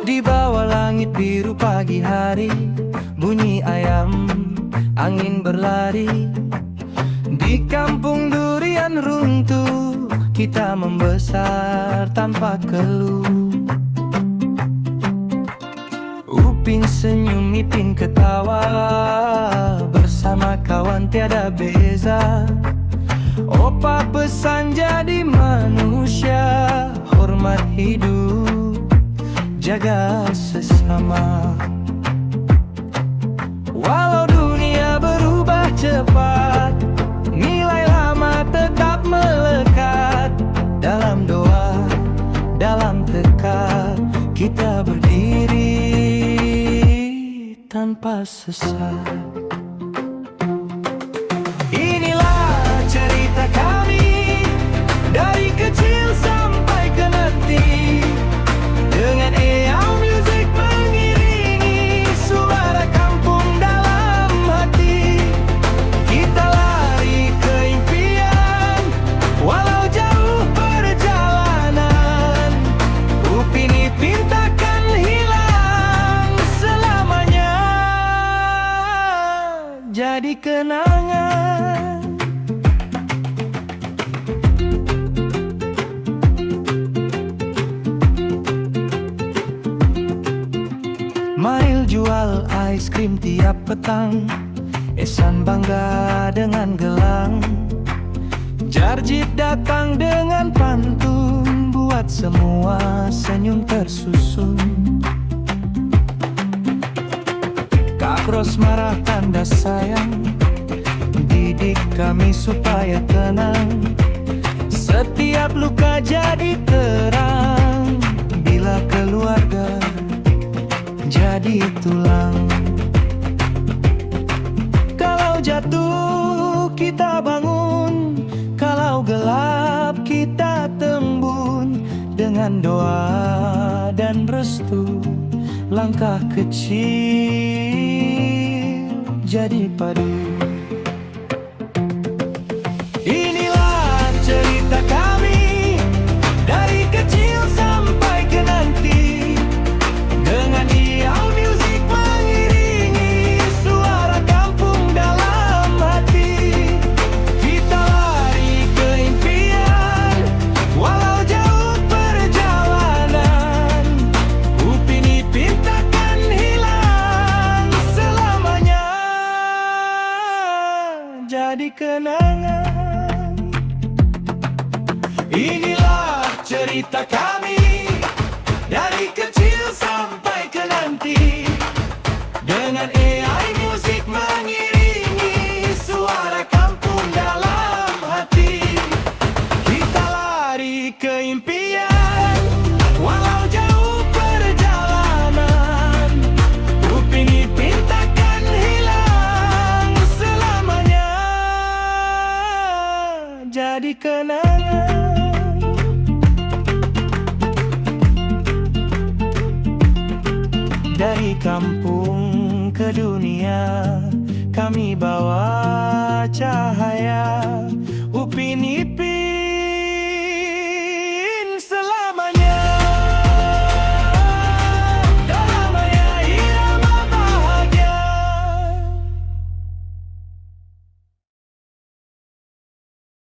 Di bawah langit biru pagi hari, bunyi ayam, angin berlari. Di kampung durian runtuh, kita membesar tanpa keluh. Upin senyum, Ipin ketawa, bersama kawan tiada beza. Opa pesan jadi manusia, hormat hidup, jaga sesama. Walau dunia berubah cepat, nilai lama tetap melekat. Dalam doa, dalam tekad, kita berdiri tanpa sesat. Inilah cerita kami, dari kecil sampai ke nanti. Dengan AI Music mengiringi suara kampung dalam hati. Kita lari ke impian, walau jauh perjalanan. Upin Ipin takkan hilang selamanya, jadi kenangan. Mail jual es krim tiap petang, Esan bangga dengan gelang. Jarjit datang dengan pantun, buat semua senyum tersusun. Kak Ros marah tanda sayang, didik kami supaya tenang. Setiap luka jadi terang, bila keluarga jadi tulang. Kalau jatuh kita bangun, kalau gelap kita tembun. Dengan doa dan restu, langkah kecil jadi padu. Inilah cerita kami, dari kecil sampai ke nanti. Dengan AI Music mengiringi suara kampung dalam hati. Kita lari ke impian, walau jauh perjalanan. Upin Ipin takkan hilang selamanya, jadi kenangan. Inilah cerita kami, dari kecil sampai ke nanti. Dengan AI Music mengiringi suara kampung dalam hati. Kita lari ke impian, walau jauh perjalanan. Upin Ipin takkan hilang selamanya, jadi kenangan. Dari kampung ke dunia, kami bawa cahaya. Upin Ipin